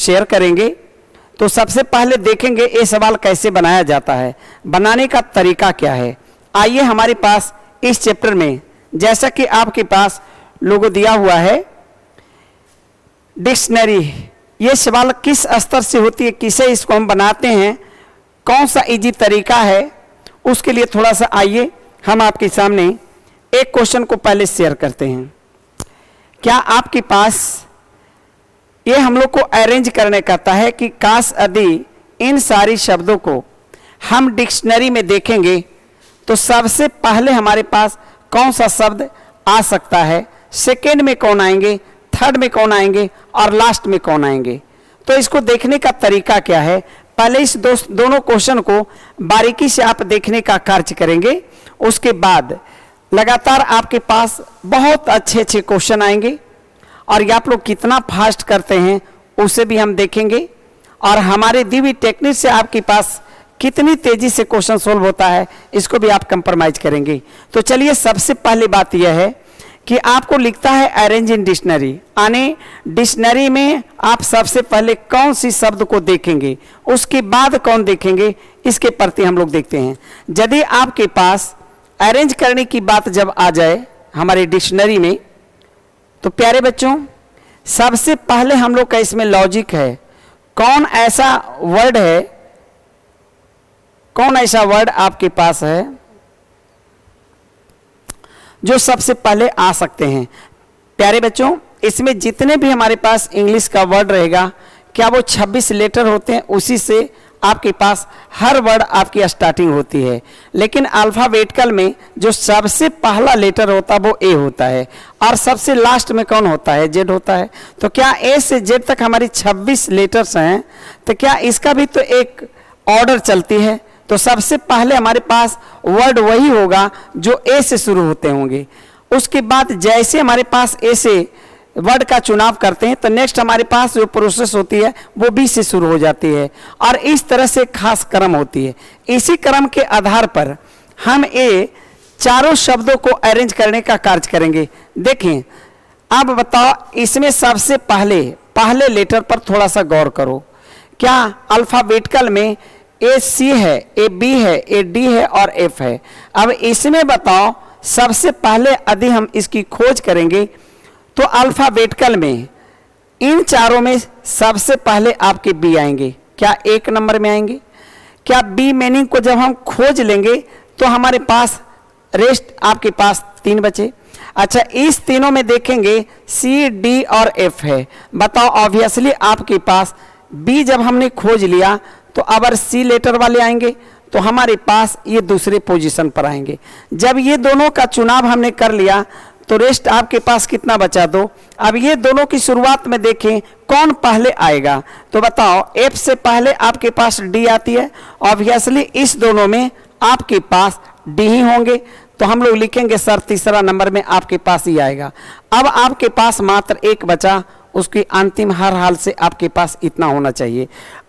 Share करेंगे। तो सबसे पहले देखेंगे ये सवाल कैसे बनाया जाता है, बनाने का तरीका क्या है। आइए हमारे पास इस चैप्टर में, जैसा कि आपके पास लोगो दिया हुआ है डिक्शनरी, ये सवाल किस स्तर से होती है, किसे इसको हम बनाते हैं, कौन सा इजी तरीका है, उसके लिए थोड़ा सा आइए हम आपके सामने एक क्वेश्चन को पहले शेयर करते हैं। क्या आपके पास ये हम लोग को अरेंज करने कहता है कि काश यदि इन सारी शब्दों को हम डिक्शनरी में देखेंगे तो सबसे पहले हमारे पास कौन सा शब्द आ सकता है, सेकेंड में कौन आएंगे, थर्ड में कौन आएंगे और लास्ट में कौन आएंगे। तो इसको देखने का तरीका क्या है, पहले इस दोनों क्वेश्चन को बारीकी से आप देखने का कार्य करेंगे। उसके बाद लगातार आपके पास बहुत अच्छे अच्छे क्वेश्चन आएंगे और ये आप लोग कितना फास्ट करते हैं उसे भी हम देखेंगे, और हमारे दी हुई टेक्निक से आपके पास कितनी तेजी से क्वेश्चन सोल्व होता है इसको भी आप कंप्रोमाइज करेंगे। तो चलिए, सबसे पहली बात यह है कि आपको लिखता है अरेंज इन डिक्शनरी, यानी डिक्शनरी में आप सबसे पहले कौन सी शब्द को देखेंगे, उसके बाद कौन देखेंगे, इसके प्रति हम लोग देखते हैं। यदि आपके पास अरेंज करने की बात जब आ जाए हमारे डिक्शनरी में, तो प्यारे बच्चों सबसे पहले हम लोग का इसमें लॉजिक है, कौन ऐसा वर्ड है, कौन ऐसा वर्ड आपके पास है जो सबसे पहले आ सकते हैं। प्यारे बच्चों, इसमें जितने भी हमारे पास इंग्लिश का वर्ड रहेगा, क्या वो 26 लेटर होते हैं, उसी से आपके पास हर वर्ड आपकी स्टार्टिंग होती है। लेकिन अल्फाबेटिकल में जो सबसे पहला लेटर होता है वो ए होता है, और सबसे लास्ट में कौन होता है, जेड होता है। तो क्या ए से जेड तक हमारी 26 लेटर्स हैं, तो क्या इसका भी तो एक ऑर्डर चलती है। तो सबसे पहले हमारे पास वर्ड वही होगा जो ए से शुरू होते होंगे। उसके बाद जैसे हमारे पास ए से वर्ड का चुनाव करते हैं तो नेक्स्ट हमारे पास जो प्रोसेस होती है वो बी से शुरू हो जाती है, और इस तरह से खास क्रम होती है। इसी क्रम के आधार पर हम ये चारों शब्दों को अरेंज करने का कार्य करेंगे। देखें, अब बताओ, इसमें सबसे पहले लेटर पर थोड़ा सा गौर करो। क्या अल्फाबेटिकल में ए सी है, ए बी है, ए डी है और एफ है। अब इसमें बताओ, सबसे पहले यदि हम इसकी खोज करेंगे तो अल्फाबेटिकल में इन चारों में सबसे पहले आपके बी आएंगे। क्या एक नंबर में आएंगे? क्या बी मीनिंग को जब हम खोज लेंगे तो हमारे पास रेस्ट आपके पास 3 बचे। अच्छा, इस तीनों में देखेंगे सी डी और एफ है। बताओ, ऑब्वियसली आपके पास बी जब हमने खोज लिया तो अगर सी लेटर वाले आएंगे तो हमारे पास ये दूसरे पोजीशन पर आएंगे। जब ये दोनों का चुनाव हमने कर लिया तो रेस्ट आपके पास कितना बचा, 2। अब ये दोनों की शुरुआत में देखें कौन पहले आएगा, तो बताओ एफ से पहले आपके पास डी आती है। ऑब्वियसली इस दोनों में आपके पास डी ही होंगे, तो हम लोग लिखेंगे सर तीसरा नंबर में आपके पास ही आएगा। अब आपके पास मात्र एक बचा, उसकी अंतिम हर हाल से आपके पास इतना होना चाहिए।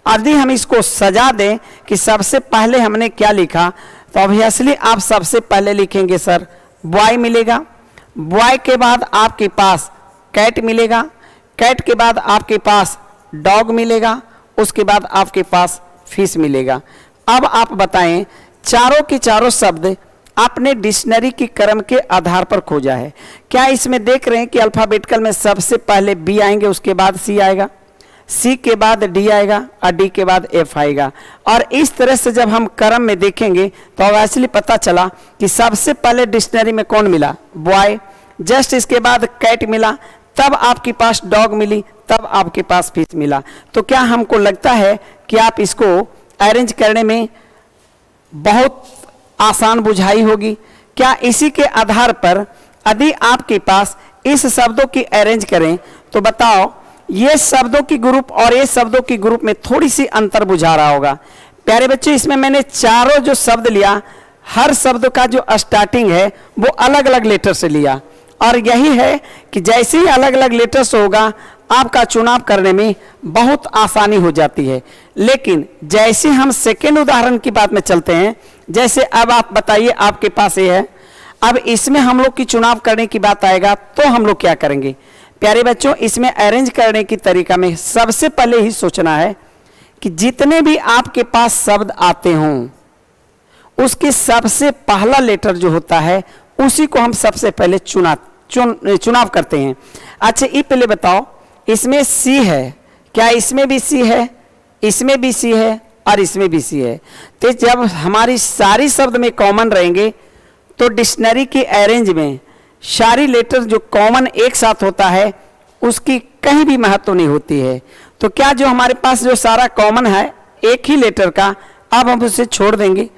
यदि हम इसको सजा दें कि सबसे पहले हमने क्या लिखा, तो ऑब्वियसली आप सबसे पहले लिखेंगे सर बॉय मिलेगा, बॉय के बाद आपके पास कैट मिलेगा, कैट के बाद आपके पास डॉग मिलेगा, उसके बाद आपके पास फिश मिलेगा। अब आप बताएं, चारों के चारों शब्द आपने डिक्शनरी की क्रम के आधार पर खोजा है। क्या इसमें देख रहे हैं कि अल्फाबेटिकल में सबसे पहले बी आएंगे, उसके बाद सी आएगा, सी के बाद डी आएगा और डी के बाद एफ आएगा। और इस तरह से जब हम क्रम में देखेंगे तो ऑब्वियसली पता चला कि सबसे पहले डिक्शनरी में कौन मिला, बॉय, जस्ट इसके बाद कैट मिला, तब आपके पास डॉग मिली, तब आपके पास फिश मिला। तो क्या हमको लगता है कि आप इसको अरेंज करने में बहुत आसान बुझाई होगी। क्या इसी के आधार पर यदि आपके पास इस शब्दों की अरेंज करें तो बताओ ये शब्दों की ग्रुप और ये शब्दों की ग्रुप में थोड़ी सी अंतर बुझा रहा होगा। प्यारे बच्चे, इसमें मैंने चारों जो शब्द लिया, हर शब्द का जो स्टार्टिंग है वो अलग अलग लेटर से लिया, और यही है कि जैसे ही अलग अलग लेटर्स होगा आपका चुनाव करने में बहुत आसानी हो जाती है। लेकिन जैसे हम सेकेंड उदाहरण की बात में चलते हैं, जैसे अब आप बताइए आपके पास ये है, अब इसमें हम लोग की चुनाव करने की बात आएगा तो हम लोग क्या करेंगे। प्यारे बच्चों, इसमें अरेंज करने की तरीका में सबसे पहले ही सोचना है कि जितने भी आपके पास शब्द आते हों उसके सबसे पहला लेटर जो होता है उसी को हम सबसे पहले चुनाव करते हैं। अच्छा, ये पहले बताओ, इसमें सी है, क्या इसमें भी सी है, इसमें भी सी है और इसमें भी सी है। तो जब हमारी सारी शब्द में कॉमन रहेंगे तो डिक्शनरी के अरेंज में सारी लेटर जो कॉमन एक साथ होता है उसकी कहीं भी महत्व नहीं होती है। तो क्या जो हमारे पास जो सारा कॉमन है एक ही लेटर का, अब हम उसे छोड़ देंगे।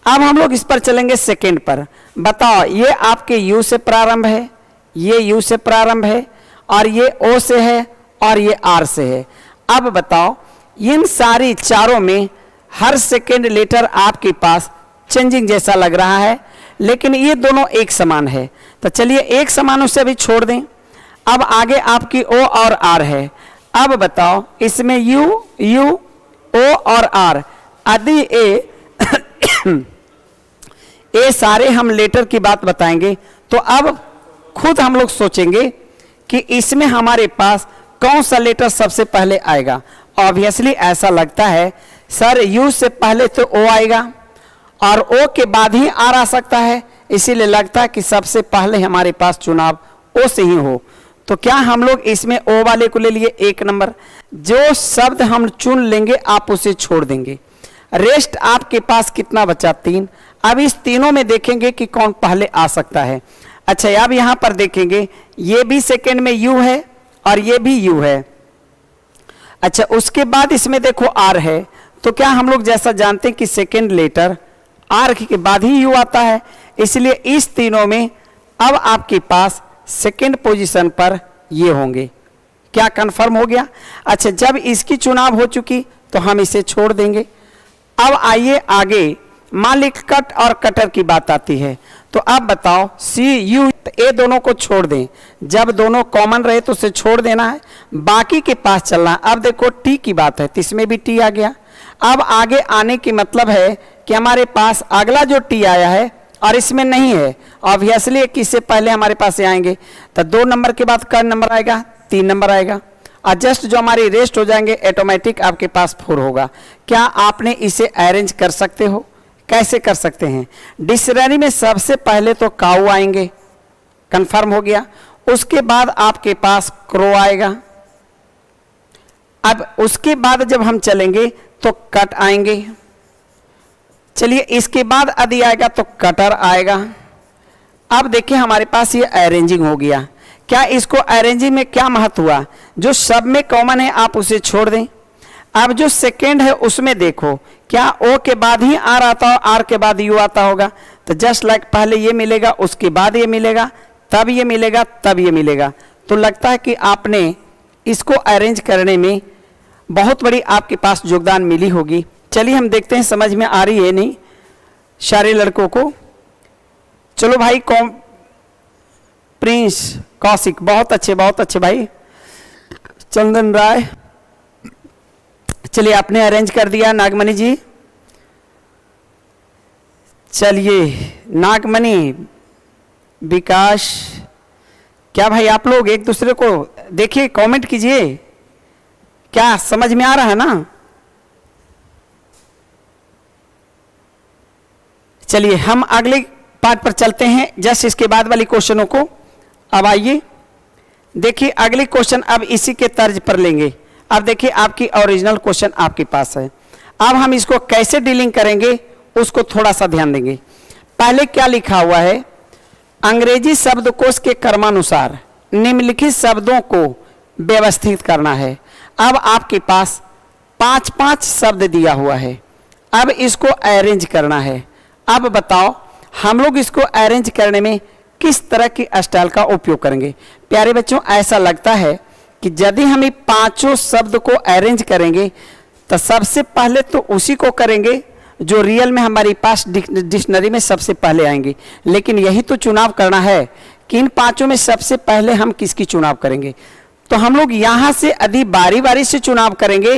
अब हम लोग इस पर चलेंगे सेकेंड पर। बताओ, ये आपके यू से प्रारंभ है, ये यू से प्रारंभ है और ये ओ से है और ये आर से है। अब बताओ, इन सारी चारों में हर सेकेंड लेटर आपके पास चेंजिंग जैसा लग रहा है, लेकिन ये दोनों एक समान है। तो चलिए एक समान उसे भी छोड़ दें। अब आगे आपकी ओ और आर है। अब बताओ, इसमें यू, यू, ओ और आर आदि ए सारे हम लेटर की बात बताएंगे। तो अब खुद हम लोग सोचेंगे कि इसमें हमारे पास कौन सा लेटर सबसे पहले आएगा। ऑब्वियसली ऐसा लगता है सर यू से पहले तो ओ आएगा और ओ के बाद ही आर आ सकता है, इसीलिए लगता है कि सबसे पहले हमारे पास चुनाव ओ से ही हो। तो क्या हम लोग इसमें ओ वाले को ले लिए 1 नंबर। जो शब्द हम चुन लेंगे आप उसे छोड़ देंगे। रेस्ट आपके पास कितना बचा, 3। अब इस तीनों में देखेंगे कि कौन पहले आ सकता है। अच्छा, अब यहां पर देखेंगे ये भी सेकेंड में यू है और ये भी यू है। अच्छा, उसके बाद इसमें देखो आर है। तो क्या हम लोग जैसा जानते हैं कि सेकेंड लेटर आर के बाद ही यू आता है, इसलिए इस तीनों में अब आपके पास सेकेंड पोजीशन पर ये होंगे। क्या कंफर्म हो गया? अच्छा, जब इसकी चुनाव हो चुकी तो हम इसे छोड़ देंगे। अब आइए आगे, मान ली कट और कटर की बात आती है। तो अब बताओ, सी यू ए दोनों को छोड़ दें। जब दोनों कॉमन रहे तो उसे छोड़ देना है, बाकी के पास चलना है। अब देखो टी की बात है तो इसमें भी टी आ गया। अब आगे आने की मतलब है कि हमारे पास अगला जो टी आया है और इसमें नहीं है, ऑब्वियसली किससे पहले हमारे पास आएंगे। तो 2 नंबर के बाद कौन नंबर आएगा, 3 नंबर आएगा। और जस्ट जो हमारी रेस्ट हो जाएंगे ऑटोमेटिक आपके पास 4 होगा। क्या आपने इसे अरेंज कर सकते हो? कैसे कर सकते हैं? डिक्शनरी में सबसे पहले तो काऊ आएंगे, कंफर्म हो गया। उसके बाद आपके पास क्रो आएगा। अब उसके बाद जब हम चलेंगे तो कट आएंगे। चलिए, इसके बाद यदि आएगा तो कटर आएगा। अब देखिए हमारे पास ये अरेंजिंग हो गया। क्या इसको अरेंजिंग में क्या महत्व हुआ? जो सब में कॉमन है आप उसे छोड़ दें। अब जो सेकेंड है उसमें देखो, क्या ओ के बाद ही आर आता हो, आर के बाद यू आता होगा। तो जस्ट लाइक पहले ये मिलेगा, उसके बाद ये मिलेगा, तब ये मिलेगा, तब ये मिलेगा। तो लगता है कि आपने इसको अरेंज करने में बहुत बड़ी आपके पास योगदान मिली होगी। चलिए हम देखते हैं समझ में आ रही है नहीं सारे लड़कों को। चलो भाई, प्रिंस कौशिक, बहुत अच्छे भाई। चंदन राय, चलिए आपने अरेंज कर दिया। नागमणि जी, चलिए नागमणि, विकास, क्या भाई आप लोग एक दूसरे को देखिए, कमेंट कीजिए, क्या समझ में आ रहा है ना? चलिए हम अगले पार्ट पर चलते हैं, जस्ट इसके बाद वाली क्वेश्चनों को। अब आइए देखिए अगली क्वेश्चन अब इसी के तर्ज पर लेंगे। अब देखिए आपकी ओरिजिनल क्वेश्चन आपके पास है। अब हम इसको कैसे डीलिंग करेंगे उसको थोड़ा सा ध्यान देंगे। पहले क्या लिखा हुआ है, अंग्रेजी शब्दकोश के क्रमानुसार निम्नलिखित शब्दों को व्यवस्थित करना है। अब आपके पास 5-5 शब्द दिया हुआ है, अब इसको अरेंज करना है। अब बताओ हम लोग इसको अरेंज करने में किस तरह की स्टाइल का उपयोग करेंगे। प्यारे बच्चों, ऐसा लगता है कि यदि हम ये 5 शब्द को अरेंज करेंगे तो सबसे पहले तो उसी को करेंगे जो रियल में हमारे पास डिक्शनरी में सबसे पहले आएंगे। लेकिन यही तो चुनाव करना है कि इन 5 में सबसे पहले हम किसकी चुनाव करेंगे। तो हम लोग यहाँ से यदि बारी बारी से चुनाव करेंगे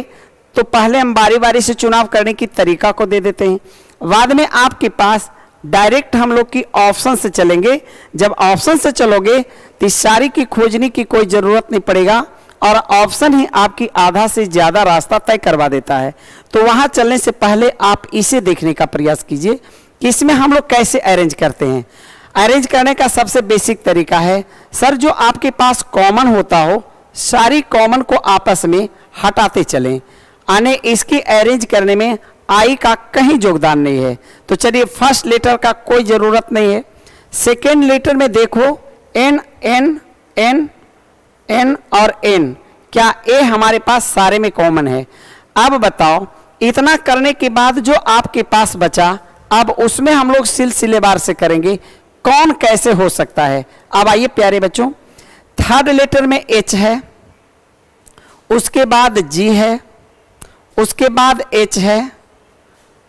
तो पहले हम बारी बारी से चुनाव करने की तरीका को दे देते हैं। बाद में आपके पास डायरेक्ट हम लोग की ऑप्शन से चलेंगे। जब ऑप्शन से चलोगे तो इस सारी की खोजने की कोई ज़रूरत नहीं पड़ेगा और ऑप्शन ही आपकी आधा से ज़्यादा रास्ता तय करवा देता है। तो वहाँ चलने से पहले आप इसे देखने का प्रयास कीजिए कि इसमें हम लोग कैसे अरेंज करते हैं। अरेंज करने का सबसे बेसिक तरीका है, सर जो आपके पास कॉमन होता हो सारी कॉमन को आपस में हटाते चलें, यानी इसकी अरेंज करने में आई का कहीं योगदान नहीं है। तो चलिए फर्स्ट लेटर का कोई ज़रूरत नहीं है। सेकेंड लेटर में देखो एन एन एन एन और एन, क्या ए हमारे पास सारे में कॉमन है। अब बताओ इतना करने के बाद जो आपके पास बचा, अब उसमें हम लोग सिलसिलेवार से करेंगे कौन कैसे हो सकता है। अब आइए प्यारे बच्चों, थर्ड लेटर में एच है, उसके बाद जी है, उसके बाद एच है,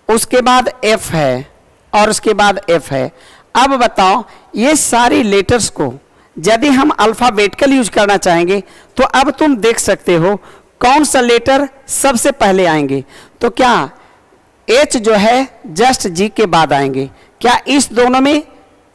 उसके बाद एफ है और उसके बाद एफ है। अब बताओ ये सारी लेटर्स को यदि हम अल्फ़ाबेटिकल यूज करना चाहेंगे तो अब तुम देख सकते हो कौन सा लेटर सबसे पहले आएंगे। तो क्या एच जो है जस्ट जी के बाद आएंगे, क्या इस दोनों में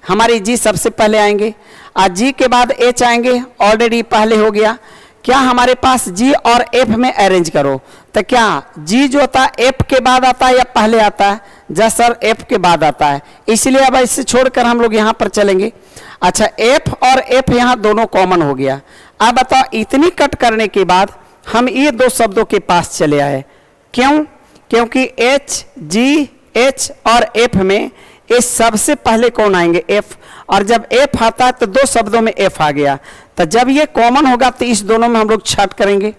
हमारी जी सबसे पहले आएंगे, और जी के बाद एच आएंगे, ऑलरेडी पहले हो गया। क्या हमारे पास जी और एफ में अरेंज करो तो क्या जी जो होता है एफ के बाद आता है या पहले आता है? जस्ट सर एफ के बाद आता है, इसलिए अब इसे छोड़कर हम लोग यहाँ पर चलेंगे। अच्छा एफ और एफ यहाँ दोनों कॉमन हो गया। अब बताओ इतनी कट करने के बाद हम ये दो शब्दों के पास चले आए, क्यों? क्योंकि एच जी एच और एफ में ये सबसे पहले कौन आएंगे? एफ, और जब एफ आता है तो दो शब्दों में एफ आ गया, तो जब ये कॉमन होगा तो इस दोनों में हम लोग छट करेंगे।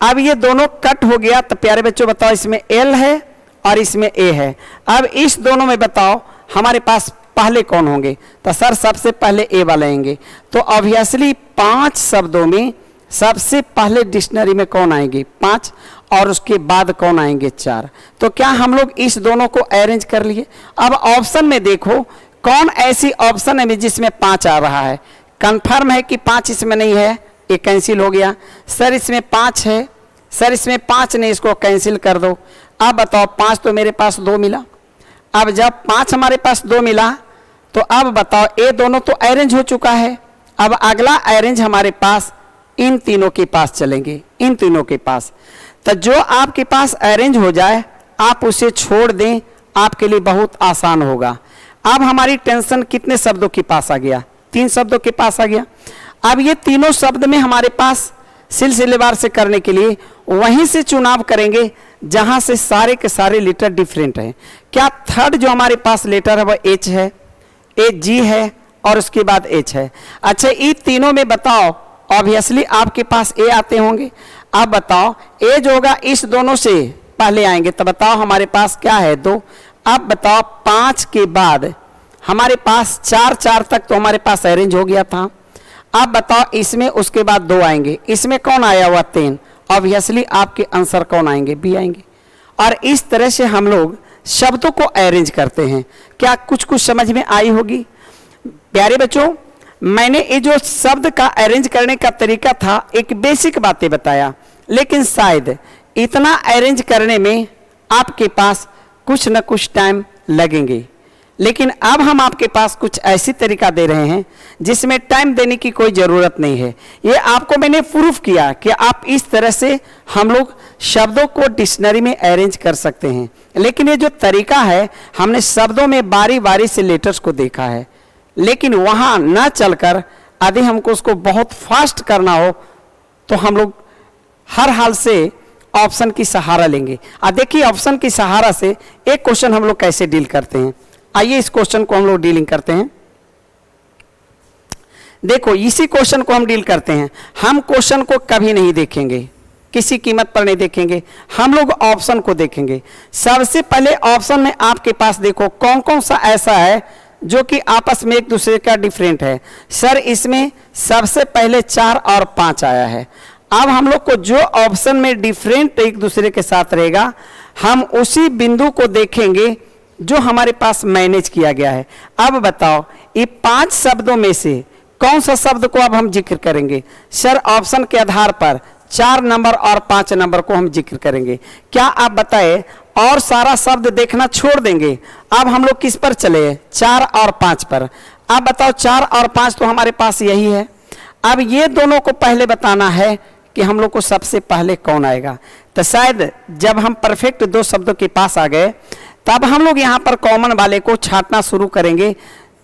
अब ये दोनों कट हो गया तो प्यारे बच्चों बताओ इसमें एल है और इसमें ए है। अब इस दोनों में बताओ हमारे पास पहले कौन होंगे? तो सर सबसे पहले ए वाले आएंगे। तो ऑब्वियसली 5 शब्दों में सबसे पहले डिक्शनरी में कौन आएंगे? 5, और उसके बाद कौन आएंगे? 4। तो क्या हम लोग इस दोनों को अरेंज कर लिए? अब ऑप्शन में देखो कौन ऐसी ऑप्शन है जिसमें 5 आ रहा है। कंफर्म है कि 5 इसमें नहीं है, ये कैंसिल हो गया। सर इसमें 5 है, सर इसमें 5 नहीं, इसको कैंसिल कर दो। अब बताओ 5 तो मेरे पास 2 मिला। अब जब 5 हमारे पास 2 मिला तो अब बताओ ये दोनों तो अरेंज हो चुका है। अब अगला अरेंज हमारे पास इन तीनों के पास चलेंगे, इन तीनों के पास। तो जो आपके पास अरेंज हो जाए आप उसे छोड़ दें, आपके लिए बहुत आसान होगा। अब हमारी टेंशन कितने शब्दों के पास आ गया? 3 शब्दों के पास आ गया। अब ये तीनों शब्द में हमारे पास सिलसिलेवार से करने के लिए वहीं से चुनाव करेंगे जहां से सारे के सारे लेटर डिफरेंट हैं। क्या थर्ड जो हमारे पास लेटर है वह एच है, ए जी है और उसके बाद एच है। अच्छा इन तीनों में बताओ ऑब्वियसली आपके पास ए आते होंगे। अब बताओ ए जो होगा इस दोनों से पहले आएंगे, तो बताओ हमारे पास क्या है? 2। अब बताओ 5 के बाद हमारे पास 4 तक तो हमारे पास अरेंज हो गया था। अब बताओ इसमें उसके बाद 2 आएंगे, इसमें कौन आया हुआ? 3। ऑब्वियसली आपके आंसर कौन आएंगे? बी आएंगे। और इस तरह से हम लोग शब्दों को अरेंज करते हैं। क्या कुछ समझ में आई होगी? प्यारे बच्चों मैंने ये जो शब्द का अरेंज करने का तरीका था एक बेसिक बातें बताया, लेकिन शायद इतना अरेंज करने में आपके पास कुछ न कुछ टाइम लगेंगे। लेकिन अब हम आपके पास कुछ ऐसी तरीका दे रहे हैं जिसमें टाइम देने की कोई ज़रूरत नहीं है। ये आपको मैंने प्रूफ किया कि आप इस तरह से हम लोग शब्दों को डिक्शनरी में अरेंज कर सकते हैं। लेकिन ये जो तरीका है हमने शब्दों में बारी बारी से लेटर्स को देखा है, लेकिन वहाँ न चलकर यदि हमको उसको बहुत फास्ट करना हो तो हम लोग हर हाल से ऑप्शन की सहारा लेंगे। देखिए ऑप्शन की सहारा से एक क्वेश्चन हम लोग कैसे डील करते हैं। आइए इस क्वेश्चन को हम लोग डीलिंग करते हैं। देखो इसी क्वेश्चन को हम डील करते हैं। हम क्वेश्चन को कभी नहीं देखेंगे, किसी कीमत पर नहीं देखेंगे, हम लोग ऑप्शन को देखेंगे। सबसे पहले ऑप्शन में आपके पास देखो कौन कौन सा ऐसा है जो कि आपस में एक दूसरे का डिफरेंट है। सर इसमें सबसे पहले 4 और 5 आया है। अब हम लोग को जो ऑप्शन में डिफरेंट एक दूसरे के साथ रहेगा हम उसी बिंदु को देखेंगे जो हमारे पास मैनेज किया गया है। अब बताओ ये 5 शब्दों में से कौन सा शब्द को अब हम जिक्र करेंगे? सर ऑप्शन के आधार पर 4 नंबर और 5 नंबर को हम जिक्र करेंगे। क्या आप बताएं, और सारा शब्द देखना छोड़ देंगे, अब हम लोग किस पर चले, 4 और 5 पर। अब बताओ 4 और 5 तो हमारे पास यही है। अब ये दोनों को पहले बताना है कि हम लोग को सबसे पहले कौन आएगा। तो शायद जब हम परफेक्ट 2 शब्दों के पास आ गए तब हम लोग यहाँ पर कॉमन वाले को छांटना शुरू करेंगे,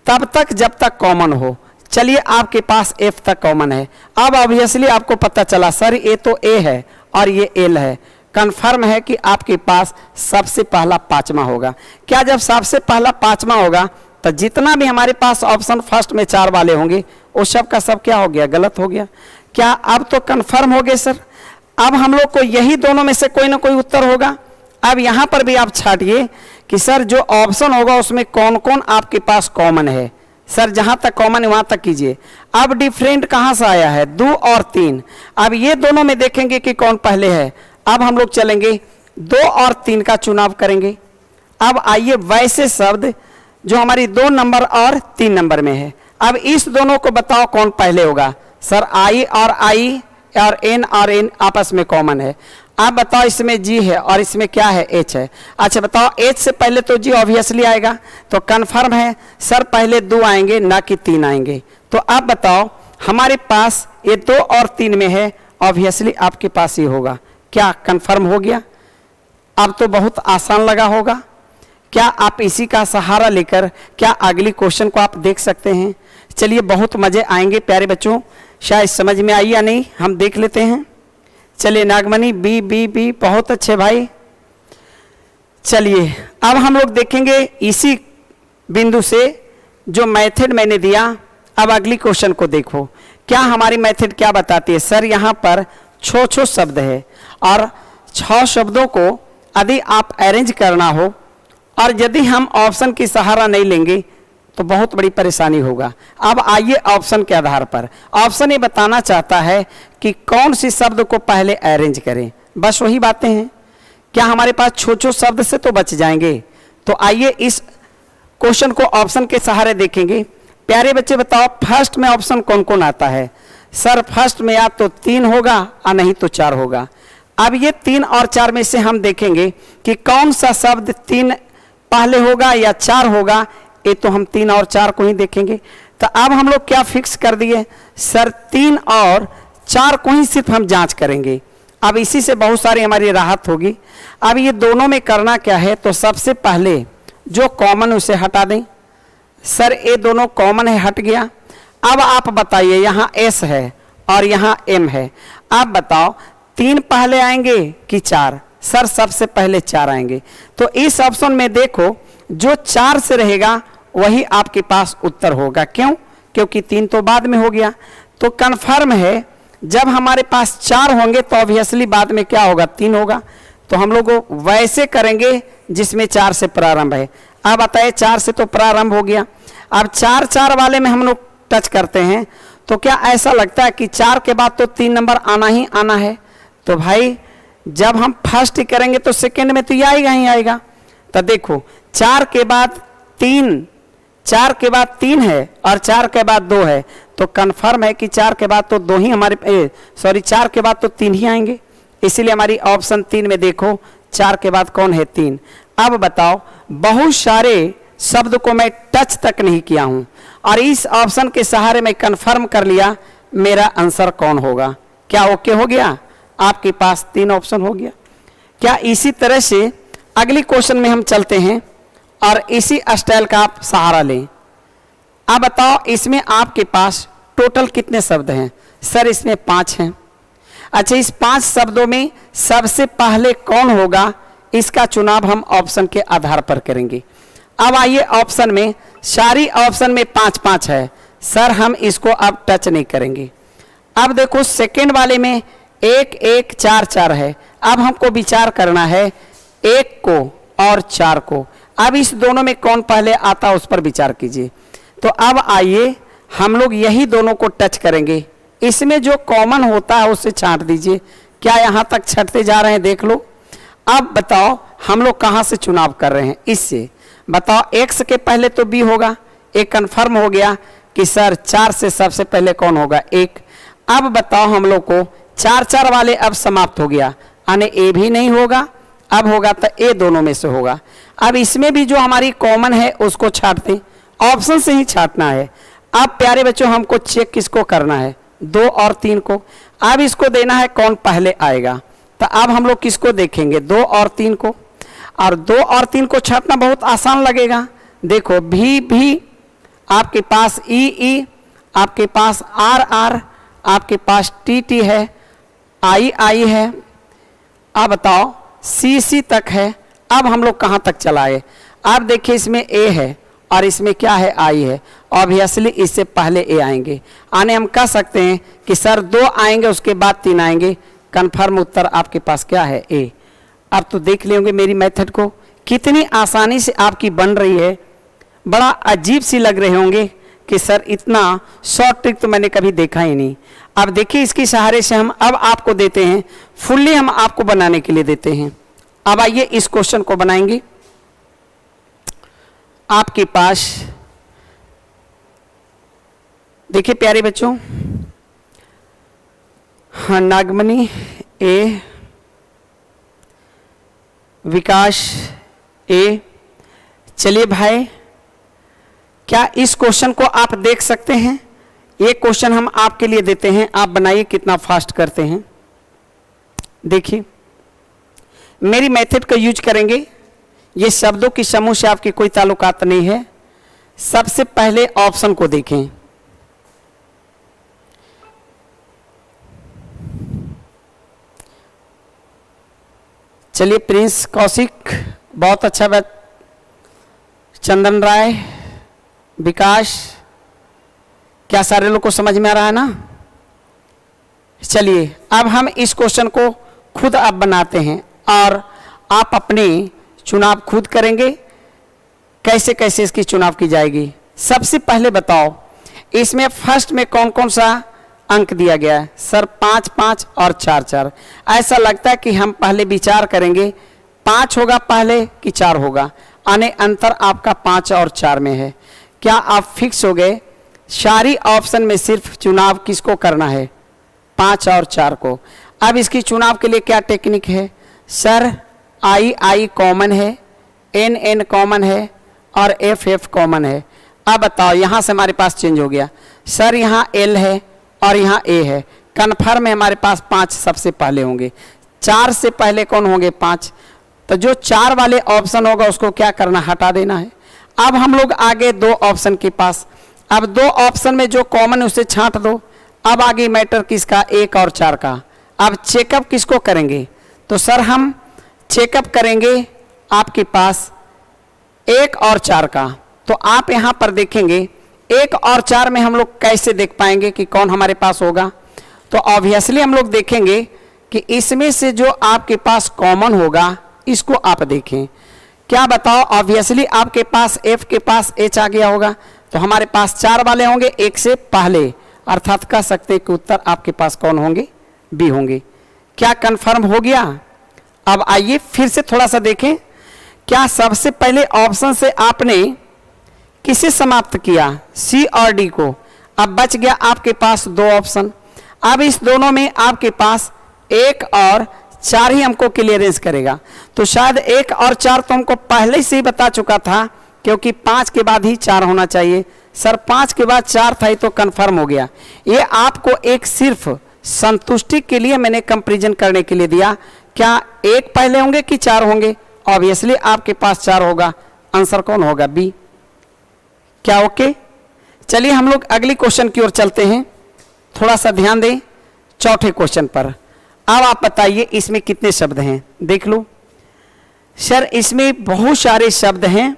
तब तक जब तक कॉमन हो। चलिए आपके पास F तक कॉमन है। अब ऑब्वियसली आपको पता चला सर ये तो A है और ये L है, कन्फर्म है कि आपके पास सबसे पहला 5वां होगा। क्या जब सबसे पहला 5वां होगा तो जितना भी हमारे पास ऑप्शन फर्स्ट में 4 वाले होंगे वो सब का सब क्या हो गया, गलत हो गया। क्या अब तो कन्फर्म हो गए सर। अब हम लोग को यही दोनों में से कोई ना कोई उत्तर होगा। अब यहाँ पर भी आप छाटिए कि सर जो ऑप्शन होगा उसमें कौन कौन आपके पास कॉमन है। सर जहाँ तक कॉमन है वहाँ तक कीजिए। अब डिफरेंट कहाँ से आया है, 2 और 3। अब ये दोनों में देखेंगे कि कौन पहले है। अब हम लोग चलेंगे 2 और 3 का चुनाव करेंगे। अब आइए वैसे शब्द जो हमारी 2 नंबर और 3 नंबर में है। अब इस दोनों को बताओ कौन पहले होगा। सर I और N और N आपस में कॉमन है। आप बताओ इसमें G है और इसमें क्या है, H है। अच्छा बताओ H से पहले तो G ऑब्वियसली आएगा, तो कन्फर्म है सर पहले 2 आएंगे ना कि 3 आएंगे। तो आप बताओ हमारे पास ये 2 और 3 में है, ऑब्वियसली आपके पास ये होगा। क्या कन्फर्म हो गया। अब तो बहुत आसान लगा होगा। क्या आप इसी का सहारा लेकर क्या अगली क्वेश्चन को आप देख सकते हैं। चलिए बहुत मजे आएंगे प्यारे बच्चों, शायद समझ में आई या नहीं, हम देख लेते हैं। चलिए नागमणि बी बी बी, बहुत अच्छे भाई। चलिए अब हम लोग देखेंगे इसी बिंदु से जो मेथड मैंने दिया। अब अगली क्वेश्चन को देखो, क्या हमारी मेथड क्या बताती है। सर यहाँ पर 6 शब्द है और 6 शब्दों को यदि आप अरेंज करना हो और यदि हम ऑप्शन की सहारा नहीं लेंगे तो बहुत बड़ी परेशानी होगा। अब आइए ऑप्शन के आधार पर, ऑप्शन ये बताना चाहता है कि कौन सी शब्द को पहले अरेंज करें। बस वही बातें हैं। क्या हमारे पास 6 शब्द से तो बच जाएंगे। तो आइए इस क्वेश्चन को ऑप्शन के सहारे देखेंगे। प्यारे बच्चे बताओ फर्स्ट में ऑप्शन कौन कौन आता है। सर फर्स्ट में या तो 3 होगा और नहीं तो 4 होगा। अब ये 3 और 4 में से हम देखेंगे कि कौन सा शब्द 3 पहले होगा या 4 होगा। ये तो हम 3 और 4 को ही देखेंगे। तो अब हम लोग क्या फिक्स कर दिए, सर 3 और 4 को ही सिर्फ हम जांच करेंगे। अब इसी से बहुत सारी हमारी राहत होगी। अब ये दोनों में करना क्या है, तो सबसे पहले जो कॉमन उसे हटा दें। सर ये दोनों कॉमन है, हट गया। अब आप बताइए यहाँ S है और यहाँ M है। आप बताओ 3 पहले आएंगे कि 4। सर सबसे पहले 4 आएंगे। तो इस ऑप्शन में देखो जो 4 से रहेगा वही आपके पास उत्तर होगा। क्यों, क्योंकि 3 तो बाद में हो गया। तो कन्फर्म है जब हमारे पास 4 होंगे तो ऑब्वियसली बाद में क्या होगा, 3 होगा। तो हम लोग वैसे करेंगे जिसमें 4 से प्रारंभ है। अब बताइए 4 से तो प्रारंभ हो गया। अब 4 वाले में हम लोग टच करते हैं तो क्या ऐसा लगता है कि 4 के बाद तो 3 नंबर आना ही आना है। तो भाई जब हम फर्स्ट करेंगे तो सेकेंड में तो ये आएगा ही आएगा। तो देखो 4 के बाद 3 है और 4 के बाद 2 है। तो कंफर्म है कि 4 के बाद तो 2 ही हमारे 4 के बाद तो 3 ही आएंगे। इसीलिए हमारी ऑप्शन 3 में देखो 4 के बाद कौन है, 3। अब बताओ बहुत सारे शब्द को मैं टच तक नहीं किया हूं और इस ऑप्शन के सहारे मैं कंफर्म कर लिया मेरा आंसर कौन होगा। क्या ओके हो गया, आपके पास 3 ऑप्शन हो गया। क्या इसी तरह से अगली क्वेश्चन में हम चलते हैं और इसी स्टाइल का आप सहारा लें। अब बताओ इसमें आपके पास टोटल कितने शब्द हैं। सर इसमें 5 हैं। अच्छा इस 5 शब्दों में सबसे पहले कौन होगा इसका चुनाव हम ऑप्शन के आधार पर करेंगे। अब आइए ऑप्शन में, सारी ऑप्शन में 5-5 है। सर हम इसको अब टच नहीं करेंगे। अब देखो सेकेंड वाले में 1-1-4-4 है। अब हमको विचार करना है 1 को और 4 को। अब इस दोनों में कौन पहले आता उस पर विचार कीजिए। तो अब आइए हम लोग यही दोनों को टच करेंगे। इसमें जो कॉमन होता है उसे छांट दीजिए। क्या यहाँ तक छटते जा रहे हैं, देख लो। अब बताओ हम लोग कहाँ से चुनाव कर रहे हैं, इससे बताओ। X के पहले तो B होगा, एक कन्फर्म हो गया कि सर 4 से सबसे पहले कौन होगा, 1। अब बताओ हम लोग को चार चार वाले अब समाप्त हो गया, यानी ए भी नहीं होगा, अब होगा तो ए दोनों में से होगा। अब इसमें भी जो हमारी कॉमन है उसको छांटते, ऑप्शन से ही छांटना है। अब प्यारे बच्चों हमको चेक किसको करना है, 2 और 3 को। अब इसको देना है कौन पहले आएगा, तो अब हम लोग किसको देखेंगे, 2 और 3 को। और 2 और 3 को छांटना बहुत आसान लगेगा। देखो भी आपके पास ई, आपके पास आर, आपके पास टी है, आई है। अब बताओ सी तक है। अब हम लोग कहाँ तक चलाए, अब देखिए इसमें ए है और इसमें क्या है, आई है। ऑब्वियसली इससे पहले ए आएंगे, आने हम कह सकते हैं कि सर 2 आएंगे उसके बाद 3 आएंगे। कन्फर्म उत्तर आपके पास क्या है, ए। अब तो देख लेंगे मेरी मेथड को कितनी आसानी से आपकी बन रही है। बड़ा अजीब सी लग रहे होंगे कि सर इतना शॉर्ट ट्रिक तो मैंने कभी देखा ही नहीं। अब देखिए इसके सहारे से हम अब आपको देते हैं, फुल्ली हम आपको बनाने के लिए देते हैं। अब आइए इस क्वेश्चन को बनाएंगे। आपके पास देखिए प्यारे बच्चों, हाँ, नागमणि ए, विकास ए। चलिए भाई, क्या इस क्वेश्चन को आप देख सकते हैं? ये क्वेश्चन हम आपके लिए देते हैं, आप बनाइए कितना फास्ट करते हैं। देखिए मेरी मेथड का यूज करेंगे, ये शब्दों की समूह से आपकी कोई ताल्लुकात नहीं है। सबसे पहले ऑप्शन को देखें, चलिए प्रिंस कौशिक, बहुत अच्छा बात, चंदन राय, विकास, क्या सारे लोग को समझ में आ रहा है ना? चलिए अब हम इस क्वेश्चन को खुद आप बनाते हैं और आप अपने चुनाव खुद करेंगे, कैसे कैसे इसकी चुनाव की जाएगी। सबसे पहले बताओ इसमें फर्स्ट में कौन कौन सा अंक दिया गया है? सर 5 5 और 4 4। ऐसा लगता है कि हम पहले विचार करेंगे 5 होगा पहले कि 4 होगा, आने अंतर आपका 5 और 4 में है। क्या आप फिक्स हो गए? सारी ऑप्शन में सिर्फ चुनाव किसको करना है? 5 और 4 को। अब इसकी चुनाव के लिए क्या टेक्निक है? सर आई कॉमन है, एन कॉमन है और एफ कॉमन है। अब बताओ यहाँ से हमारे पास चेंज हो गया, सर यहाँ एल है और यहाँ ए है। कन्फर्म में हमारे पास 5 सबसे पहले होंगे, 4 से पहले कौन होंगे? 5। तो जो 4 वाले ऑप्शन होगा उसको क्या करना, हटा देना है। अब हम लोग आगे 2 ऑप्शन के पास, अब 2 ऑप्शन में जो कॉमन उसे छांट दो। अब आगे मैटर किसका? 1 और 4 का। अब चेकअप किसको करेंगे? तो सर हम चेकअप करेंगे आपके पास 1 और 4 का। तो आप यहाँ पर देखेंगे 1 और 4 में हम लोग कैसे देख पाएंगे कि कौन हमारे पास होगा? तो ऑब्वियसली हम लोग देखेंगे कि इसमें से जो आपके पास कॉमन होगा इसको आप देखें। क्या बताओ, ऑब्वियसली आपके पास एफ के पास एच आ गया होगा, तो हमारे पास 4 वाले होंगे 1 से पहले, अर्थात कह सकते हैं कि उत्तर आपके पास कौन होंगे? बी होंगे। क्या कंफर्म हो गया? अब आइए फिर से थोड़ा सा देखें, क्या सबसे पहले ऑप्शन से आपने किसे समाप्त किया? सी और डी को। अब बच गया आपके पास 2 ऑप्शन। अब इस दोनों में आपके पास 1 और 4 ही हमको क्लियरेंस करेगा। तो शायद 1 और 4 तो हमको पहले से ही बता चुका था, क्योंकि 5 के बाद ही 4 होना चाहिए। सर 5 के बाद 4 था, तो कंफर्म हो गया। ये आपको एक सिर्फ संतुष्टि के लिए मैंने कंपैरिजन करने के लिए दिया। क्या 1 पहले होंगे कि 4 होंगे? ऑब्वियसली आपके पास 4 होगा, आंसर कौन होगा? बी। क्या ओके? चलिए हम लोग अगली क्वेश्चन की ओर चलते हैं, थोड़ा सा ध्यान दें चौथे क्वेश्चन पर। अब आप बताइए इसमें कितने शब्द हैं? देख लो सर, इसमें बहुत सारे शब्द हैं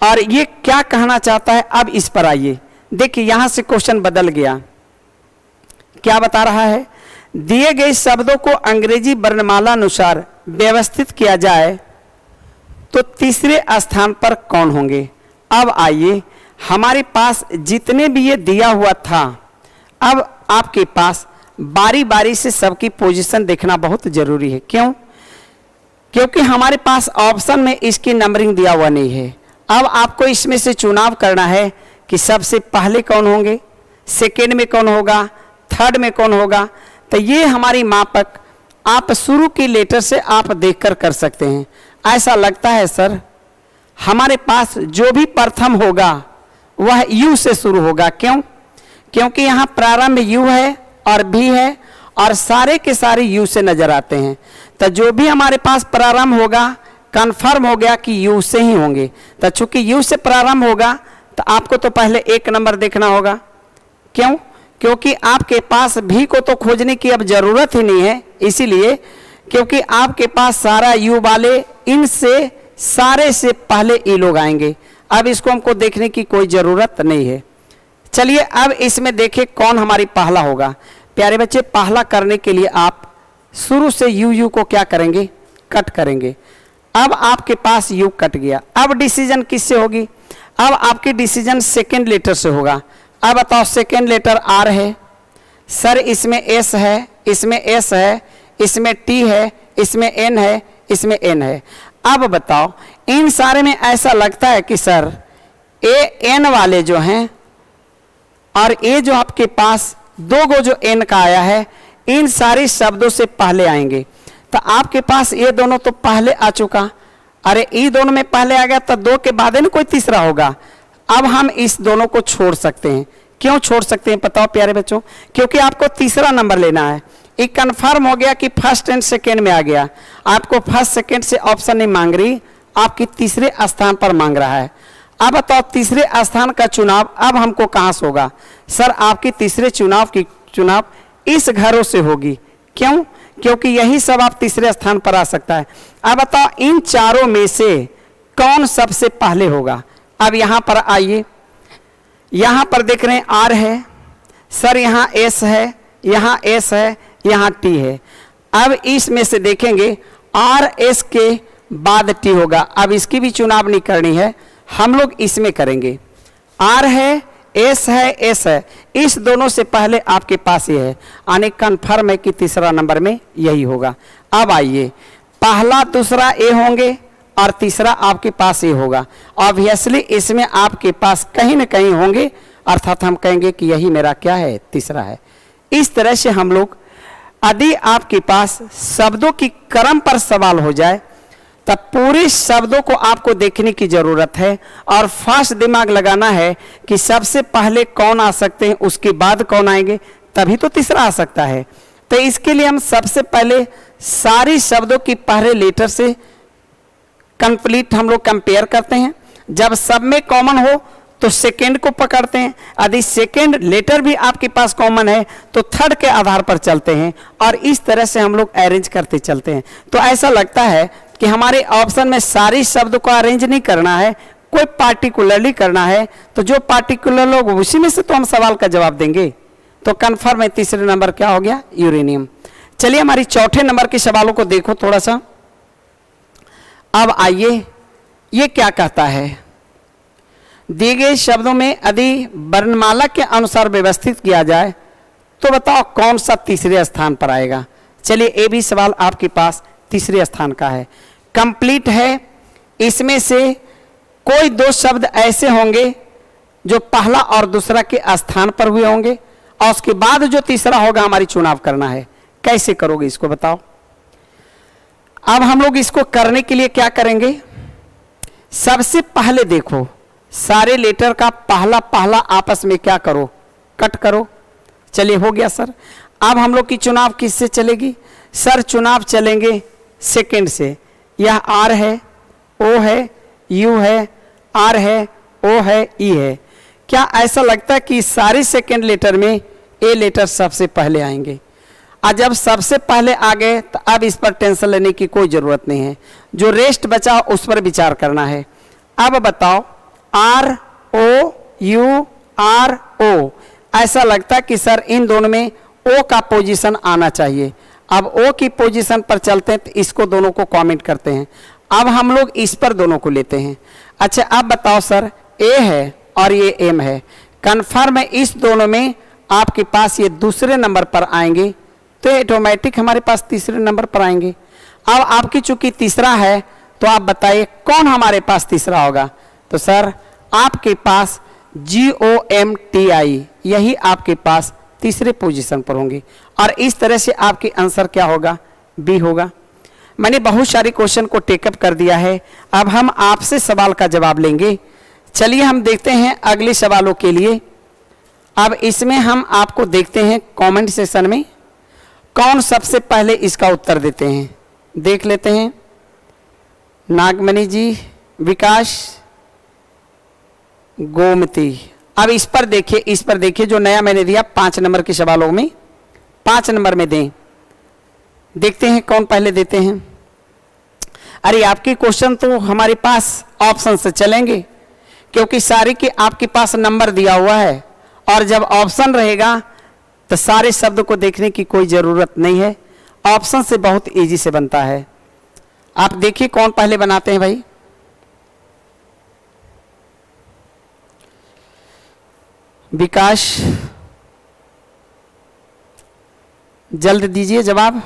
और ये क्या कहना चाहता है, अब इस पर आइए। देखिए यहां से क्वेश्चन बदल गया। क्या बता रहा है? दिए गए शब्दों को अंग्रेजी वर्णमाला अनुसार व्यवस्थित किया जाए तो तीसरे स्थान पर कौन होंगे? अब आइए, हमारे पास जितने भी ये दिया हुआ था, अब आपके पास बारी बारी से सबकी पोजीशन देखना बहुत जरूरी है। क्यों? क्योंकि हमारे पास ऑप्शन में इसकी नंबरिंग दिया हुआ नहीं है। अब आपको इसमें से चुनाव करना है कि सबसे पहले कौन होंगे, सेकेंड में कौन होगा, थर्ड में कौन होगा। तो ये हमारी मापक आप शुरू की लेटर से आप देखकर कर सकते हैं। ऐसा लगता है सर हमारे पास जो भी प्रथम होगा वह यू से शुरू होगा। क्यों? क्योंकि यहाँ प्रारंभ यू है और भी है और सारे के सारे यू से नजर आते हैं। तो जो भी हमारे पास प्रारंभ होगा कंफर्म हो गया कि यू से ही होंगे। तो चूंकि यू से प्रारंभ होगा तो आपको तो पहले एक नंबर देखना होगा। क्यों? क्योंकि आपके पास भी को तो खोजने की अब जरूरत ही नहीं है, इसीलिए क्योंकि आपके पास सारा यू वाले इनसे सारे से पहले ई लोग आएंगे। अब इसको हमको देखने की कोई जरूरत नहीं है। चलिए अब इसमें देखें कौन हमारी पहला होगा। प्यारे बच्चे, पहला करने के लिए आप शुरू से यू को क्या करेंगे? कट करेंगे। अब आपके पास यू कट गया। अब डिसीजन किससे होगी? अब आपकी डिसीजन सेकेंड लेटर से होगा। अब बताओ, सेकेंड लेटर आर है सर, इसमें एस है, इसमें एस है, इसमें टी है, इसमें एन है, इसमें एन है। अब बताओ, इन सारे में ऐसा लगता है कि सर ए एन वाले जो हैं और ये जो आपके पास दो गो जो एन का आया है इन सारे शब्दों से पहले आएंगे। तो आपके पास ये दोनों तो पहले आ चुका, अरे ये दोनों में पहले आ गया तो दो के बाद न कोई तीसरा होगा। अब हम इस दोनों को छोड़ सकते हैं। क्यों छोड़ सकते हैं बताओ प्यारे बच्चों? क्योंकि आपको तीसरा नंबर लेना है। ये कंफर्म हो गया कि फर्स्ट एंड सेकेंड में आ गया। आपको फर्स्ट सेकेंड से ऑप्शन नहीं मांग रही, आपकी तीसरे स्थान पर मांग रहा है। अब बताओ, तीसरे स्थान का चुनाव अब हमको कहां से होगा? सर आपकी तीसरे चुनाव इस घरों से होगी। क्यों? क्योंकि यही सब आप तीसरे स्थान पर आ सकता है। अब बताओ, इन चारों में से कौन सबसे पहले होगा? अब यहां पर आइए, यहां पर देख रहे हैं आर है सर, यहां एस है, यहां एस है, यहां टी है। अब इसमें से देखेंगे आर एस के बाद टी होगा। अब इसकी भी चुनाव नहीं करनी है, हम लोग इसमें करेंगे। आर है, एस है, एस है, इस दोनों से पहले आपके पास ये है, यानी कन्फर्म है कि तीसरा नंबर में यही होगा। अब आइए, पहला दूसरा ए होंगे और तीसरा आपके पास ये होगा। ऑब्वियसली इसमें आपके पास कहीं ना कहीं होंगे, अर्थात हम कहेंगे कि यही मेरा क्या है? तीसरा है। इस तरह से हम लोग, यदि आपके पास शब्दों की क्रम पर सवाल हो जाए तब पूरे शब्दों को आपको देखने की जरूरत है और फास्ट दिमाग लगाना है कि सबसे पहले कौन आ सकते हैं, उसके बाद कौन आएंगे, तभी तो तीसरा आ सकता है। तो इसके लिए हम सबसे पहले सारी शब्दों की पहले लेटर से कंप्लीट हम लोग कंपेयर करते हैं। जब सब में कॉमन हो तो सेकेंड को पकड़ते हैं, यदि सेकेंड लेटर भी आपके पास कॉमन है तो थर्ड के आधार पर चलते हैं और इस तरह से हम लोग अरेंज करते चलते हैं। तो ऐसा लगता है कि हमारे ऑप्शन में सारी शब्द को अरेंज नहीं करना है, कोई पार्टिकुलरली करना है, तो जो पार्टिकुलर लोग उसी में से तो हम सवाल का जवाब देंगे। तो कन्फर्म है तीसरे नंबर क्या हो गया? यूरेनियम। चलिए हमारी चौथे नंबर के सवालों को देखो थोड़ा सा। अब आइए, ये क्या कहता है? दिए गए शब्दों में यदि वर्णमाला के अनुसार व्यवस्थित किया जाए तो बताओ कौन सा तीसरे स्थान पर आएगा? चलिए ये भी सवाल आपके पास तीसरे स्थान का है, कंप्लीट है। इसमें से कोई दो शब्द ऐसे होंगे जो पहला और दूसरा के स्थान पर हुए होंगे और उसके बाद जो तीसरा होगा हमारी चुनाव करना है। कैसे करोगे इसको बताओ? अब हम लोग इसको करने के लिए क्या करेंगे? सबसे पहले देखो, सारे लेटर का पहला पहला आपस में क्या करो? कट करो। चलिए हो गया सर। अब हम लोग की चुनाव किससे चलेगी? सर चुनाव चलेंगे सेकंड से। यह आर है, ओ है, यू है, आर है, ओ है, ई है। क्या ऐसा लगता है कि सारे सेकंड लेटर में ए लेटर सबसे पहले आएंगे? और जब सबसे पहले आ गए तो अब इस पर टेंशन लेने की कोई जरूरत नहीं है, जो रेस्ट बचा उस पर विचार करना है। अब बताओ, R O U R O, ऐसा लगता है कि सर इन दोनों में ओ का पोजीशन आना चाहिए। अब ओ की पोजीशन पर चलते हैं तो इसको दोनों को कमेंट करते हैं। अब हम लोग इस पर दोनों को लेते हैं। अच्छा अब बताओ सर, ए है और ये एम है, कन्फर्म है इस दोनों में आपके पास ये दूसरे नंबर पर आएंगे तो ऑटोमेटिक हमारे पास तीसरे नंबर पर आएंगे। अब आपकी चूंकि तीसरा है तो आप बताइए कौन हमारे पास तीसरा होगा? तो सर आपके पास GOMTI, यही आपके पास तीसरे पोजीशन पर होंगे। और इस तरह से आपकी आंसर क्या होगा, बी होगा। मैंने बहुत सारे क्वेश्चन को टेकअप कर दिया है, अब हम आपसे सवाल का जवाब लेंगे। चलिए हम देखते हैं अगले सवालों के लिए। अब इसमें हम आपको देखते हैं कमेंट सेक्शन में कौन सबसे पहले इसका उत्तर देते हैं, देख लेते हैं। नागमणि जी, विकास, गोमती। अब इस पर देखिए, इस पर देखिए जो नया मैंने दिया 5 नंबर के सवालों में 5 नंबर में दें। देखते हैं कौन पहले देते हैं। अरे आपके क्वेश्चन तो हमारे पास ऑप्शन से चलेंगे, क्योंकि सारे के आपके पास नंबर दिया हुआ है, और जब ऑप्शन रहेगा तो सारे शब्द को देखने की कोई ज़रूरत नहीं है, ऑप्शन से बहुत इजी से बनता है। आप देखिए कौन पहले बनाते हैं भाई। विकास, जल्द दीजिए जवाब।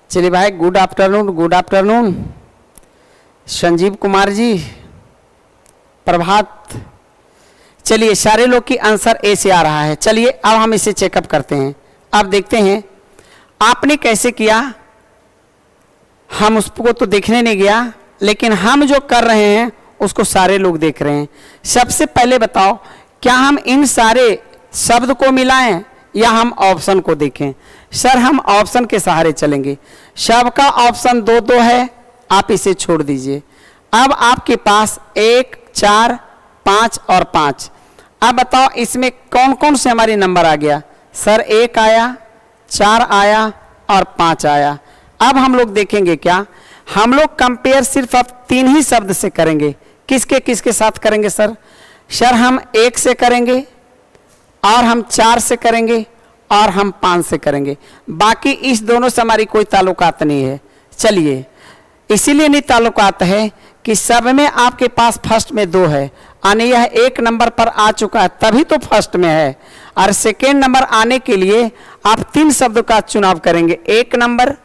चलिए भाई, good afternoon, good afternoon. Sanjeev Kumar ji, Prabhat. चलिए सारे लोग की आंसर ए से आ रहा है। चलिए अब हम इसे चेकअप करते हैं। अब देखते हैं आपने कैसे किया, हम उसको तो देखने नहीं गया, लेकिन हम जो कर रहे हैं उसको सारे लोग देख रहे हैं। सबसे पहले बताओ, क्या हम इन सारे शब्द को मिलाएं या हम ऑप्शन को देखें? सर हम ऑप्शन के सहारे चलेंगे। सबका ऑप्शन 2-2 है, आप इसे छोड़ दीजिए। अब आपके पास 1, 4, 5 और 5। अब बताओ इसमें कौन कौन से हमारे नंबर आ गया? सर 1 आया, 4 आया और 5 आया। अब हम लोग देखेंगे क्या, हम लोग कंपेयर सिर्फ अब 3 ही शब्द से करेंगे। किसके किसके साथ करेंगे सर? सर हम 1 से करेंगे, और हम 4 से करेंगे, और हम 5 से करेंगे। बाकी इस दोनों से हमारी कोई ताल्लुकात नहीं है। चलिए, इसीलिए नहीं ताल्लुकात है कि सब में आपके पास फर्स्ट में 2 है, यानी यह 1 नंबर पर आ चुका है, तभी तो फर्स्ट में है। और सेकेंड नंबर आने के लिए आप 3 शब्द का चुनाव करेंगे, 1 नंबर,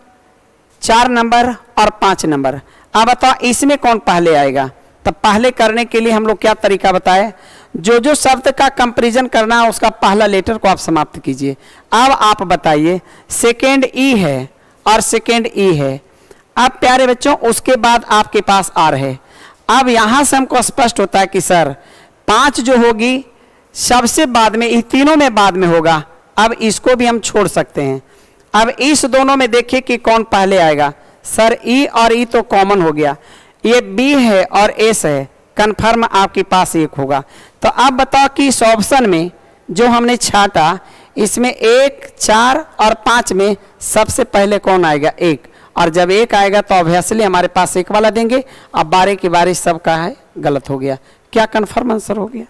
4 नंबर और 5 नंबर। अब बताओ इसमें कौन पहले आएगा? तब पहले करने के लिए हम लोग क्या तरीका बताए, जो शब्द का कंपैरिजन करना है उसका पहला लेटर को आप समाप्त कीजिए। अब आप बताइए, सेकेंड ई है और सेकेंड ई है। अब प्यारे बच्चों उसके बाद आपके पास आर है। अब यहां से हमको स्पष्ट होता है कि सर 5 जो होगी सबसे बाद में, इन तीनों में बाद में होगा। अब इसको भी हम छोड़ सकते हैं। अब इस दोनों में देखिए कि कौन पहले आएगा। सर ई और ई तो कॉमन हो गया, ये बी है और एस है, कन्फर्म आपके पास 1 होगा। तो अब बताओ कि इस ऑप्शन में जो हमने छाटा, इसमें 1, 4 और 5 में सबसे पहले कौन आएगा? 1। और जब 1 आएगा तो ऑब्वियसली हमारे पास 1 वाला देंगे। अब 12 की बारिश सबका है, गलत हो गया। क्या कन्फर्म आंसर हो गया?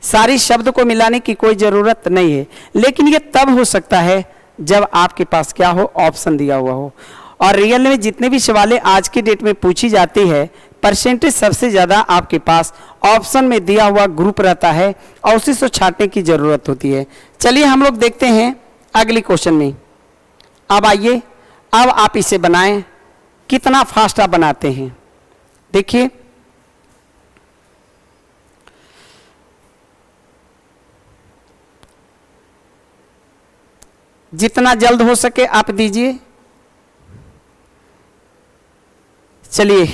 सारी शब्द को मिलाने की कोई ज़रूरत नहीं है, लेकिन ये तब हो सकता है जब आपके पास क्या हो, ऑप्शन दिया हुआ हो। और रियल में जितने भी सवालें आज की डेट में पूछी जाती है, परसेंटेज सबसे ज़्यादा आपके पास ऑप्शन में दिया हुआ ग्रुप रहता है, और उसी से छांटने की ज़रूरत होती है। चलिए हम लोग देखते हैं अगली क्वेश्चन में। अब आइए, अब आप इसे बनाएं, कितना फास्ट आप बनाते हैं देखिए। जितना जल्द हो सके आप दीजिए। चलिए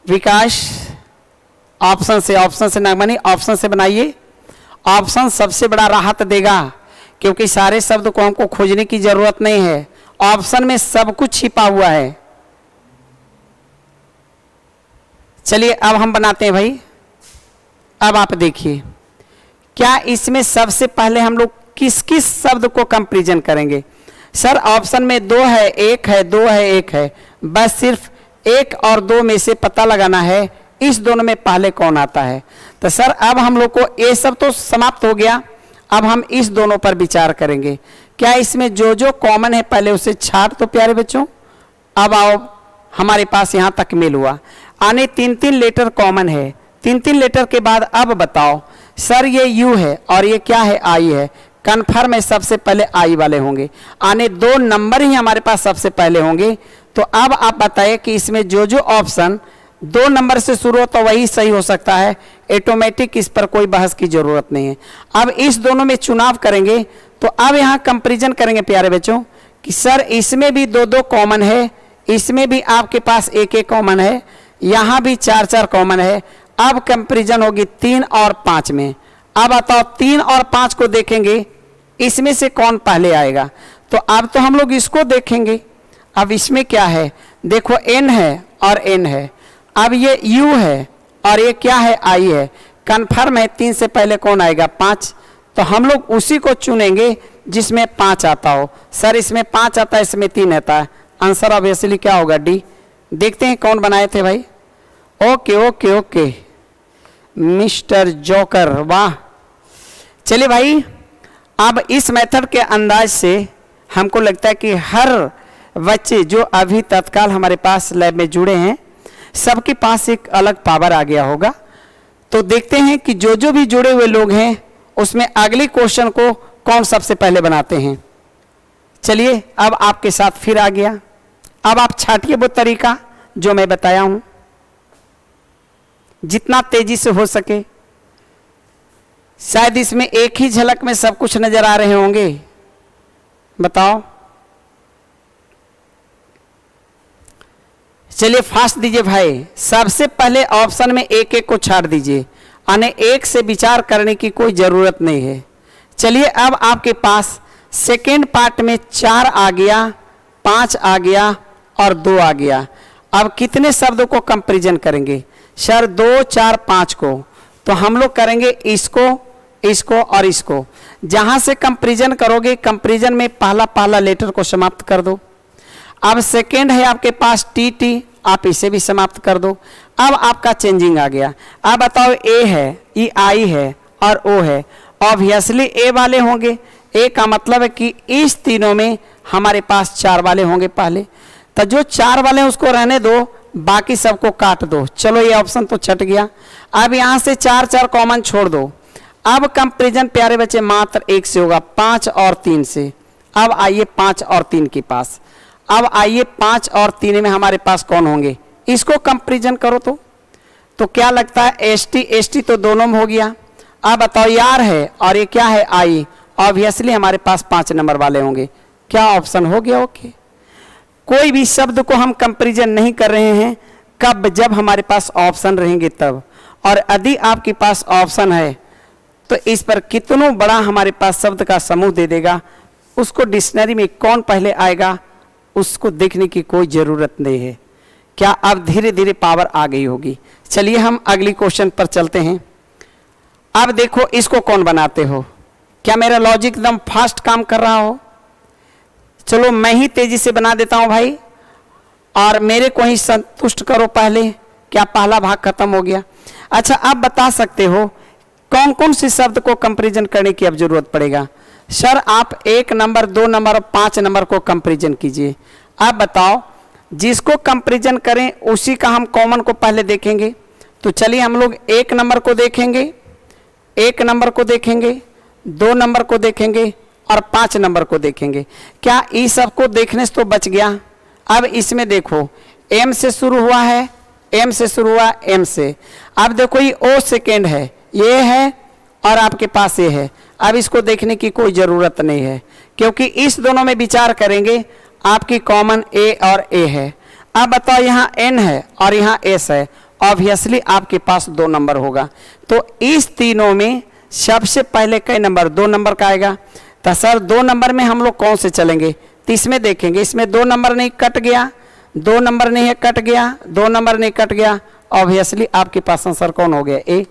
विकास, ऑप्शन से नागमणि, ऑप्शन से बनाइए। ऑप्शन सबसे बड़ा राहत देगा, क्योंकि सारे शब्द को हमको खोजने की जरूरत नहीं है, ऑप्शन में सब कुछ छिपा हुआ है। चलिए अब हम बनाते हैं भाई। अब आप देखिए, क्या इसमें सबसे पहले हम लोग किस किस शब्द को कंपैरिजन करेंगे? सर ऑप्शन में 2 है, 1 है, 2 है, 1 है, बस सिर्फ 1 और 2 में से पता लगाना है इस दोनों में पहले कौन आता है। तो सर अब हम लोग को ये सब तो समाप्त हो गया, अब हम इस दोनों पर विचार करेंगे। क्या इसमें जो कॉमन है पहले उसे छाट तो प्यारे बच्चों। अब आओ, हमारे पास यहाँ तक मेल हुआ, आने 3-3 लेटर कॉमन है। 3-3 लेटर के बाद अब बताओ सर ये यू है और ये क्या है, आई है, कन्फर्म है सबसे पहले आई वाले होंगे, आने 2 नंबर ही हमारे पास सबसे पहले होंगे। तो अब आप बताइए कि इसमें जो जो ऑप्शन 2 नंबर से शुरू हो तो वही सही हो सकता है, ऑटोमेटिक, इस पर कोई बहस की जरूरत नहीं है। अब इस दोनों में चुनाव करेंगे तो अब यहाँ कंपैरिजन करेंगे प्यारे बच्चों कि सर इसमें भी 2-2 कॉमन है, इसमें भी आपके पास 1-1 कॉमन है, यहाँ भी 4-4 कॉमन है। अब कंपैरिजन होगी 3 और 5 में। अब बताओ 3 और 5 को देखेंगे, इसमें से कौन पहले आएगा। तो अब तो हम लोग इसको देखेंगे। अब इसमें क्या है, देखो n है और n है, अब ये u है और ये क्या है, i है। कन्फर्म है 3 से पहले कौन आएगा, 5। तो हम लोग उसी को चुनेंगे जिसमें 5 आता हो। सर इसमें 5 आता है, इसमें 3 आता है, आंसर ऑब्वियसली क्या होगा, डी। देखते हैं कौन बनाए थे भाई। Okay okay okay mister joker, वाह। चलिए भाई, अब इस मेथड के अंदाज से हमको लगता है कि हर बच्चे जो अभी तत्काल हमारे पास लैब में जुड़े हैं सबके पास एक अलग पावर आ गया होगा। तो देखते हैं कि जो जो भी जुड़े हुए लोग हैं उसमें अगले क्वेश्चन को कौन सबसे पहले बनाते हैं। चलिए अब आपके साथ फिर आ गया। अब आप छाटिए वो तरीका जो मैं बताया हूं, जितना तेजी से हो सके। शायद इसमें एक ही झलक में सब कुछ नजर आ रहे होंगे, बताओ। चलिए फास्ट दीजिए भाई, सबसे पहले ऑप्शन में 1-1 को छाट दीजिए, यानी एक से विचार करने की कोई जरूरत नहीं है। चलिए अब आपके पास सेकेंड पार्ट में 4 आ गया, 5 आ गया और 2 आ गया। अब कितने शब्दों को कंपैरिजन करेंगे सर, 2, 4, 5 को। तो हम लोग करेंगे इसको, इसको और इसको। जहां से कंपैरिजन करोगे, कंपैरिजन में पहला लेटर को समाप्त कर दो। अब सेकेंड है आपके पास टी, आप इसे भी समाप्त कर दो। अब आपका चेंजिंग आ गया। अब बताओ ए है, ई आई है और ओ है, ऑब्वियसली ए वाले होंगे। ए का मतलब है कि इस तीनों में हमारे पास 4 वाले होंगे पहले। तो जो 4 वाले हैं उसको रहने दो, बाकी सबको काट दो। चलो ये ऑप्शन तो छट गया। अब यहां से 4-4 कॉमन छोड़ दो। अब कंपैरिजन प्यारे बच्चे मात्र 1 से होगा, 5 और 3 से। अब आइए 5 और 3 के पास। अब आइए 5 और 3 में हमारे पास कौन होंगे, इसको कंपैरिजन करो। तो क्या लगता है, एस टी तो दोनों में हो गया। अब बताओ यार है और ये क्या है, आई, ऑब्वियसली हमारे पास 5 नंबर वाले होंगे। क्या ऑप्शन हो गया, ओके। कोई भी शब्द को हम कंपैरिजन नहीं कर रहे हैं, कब, जब हमारे पास ऑप्शन रहेंगे तब। और यदि आपके पास ऑप्शन है तो इस पर कितनों बड़ा हमारे पास शब्द का समूह दे देगा, उसको डिक्शनरी में कौन पहले आएगा उसको देखने की कोई जरूरत नहीं है। क्या अब धीरे धीरे पावर आ गई होगी। चलिए हम अगली क्वेश्चन पर चलते हैं। अब देखो इसको कौन बनाते हो, क्या मेरा लॉजिक एकदम फास्ट काम कर रहा हो। चलो मैं ही तेजी से बना देता हूं भाई, और मेरे को ही संतुष्ट करो पहले। क्या पहला भाग खत्म हो गया। अच्छा आप बता सकते हो कौन कौन से शब्द को कंपैरिजन करने की अब जरूरत पड़ेगा। सर आप 1 नंबर, 2 नंबर और 5 नंबर को कंपैरिजन कीजिए। आप बताओ, जिसको कंपैरिजन करें उसी का हम कॉमन को पहले देखेंगे। तो चलिए हम लोग 1 नंबर को देखेंगे, 1 नंबर को देखेंगे, 2 नंबर को देखेंगे और 5 नंबर को देखेंगे। क्या इस सब को देखने से तो बच गया। अब इसमें देखो एम से शुरू हुआ है, एम से शुरू हुआ, एम से। अब देखो ये ओ सेकेंड है, ये है और आपके पास ये है। अब इसको देखने की कोई जरूरत नहीं है, क्योंकि इस दोनों में विचार करेंगे आपकी कॉमन ए और ए है। अब बताओ यहाँ एन है और यहाँ एस है, ऑब्वियसली आपके पास 2 नंबर होगा। तो इस तीनों में सबसे पहले कई नंबर, 2 नंबर का आएगा। तो सर 2 नंबर में हम लोग कौन से चलेंगे, तो इसमें देखेंगे। इसमें 2 नंबर नहीं, कट गया। 2 नंबर नहीं है, कट गया। 2 नंबर नहीं, कट गया। ऑब्वियसली आपके पास आंसर कौन हो गया, ए।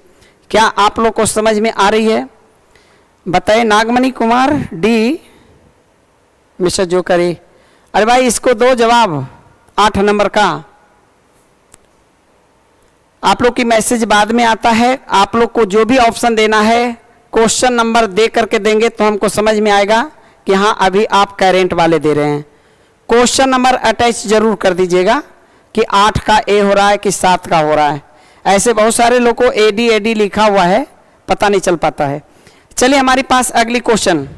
क्या आप लोग को समझ में आ रही है, बताइए। नागमणि कुमार डी, मिस्टर जोकरी। अरे भाई इसको दो जवाब 8 नंबर का। आप लोग की मैसेज बाद में आता है। आप लोग को जो भी ऑप्शन देना है क्वेश्चन नंबर दे करके देंगे तो हमको समझ में आएगा कि हाँ अभी आप करेंट वाले दे रहे हैं। क्वेश्चन नंबर अटैच जरूर कर दीजिएगा कि 8 का ए हो रहा है कि 7 का हो रहा है। ऐसे बहुत सारे लोग को एडी लिखा हुआ है, पता नहीं चल पाता है। चलिए हमारे पास अगली क्वेश्चन,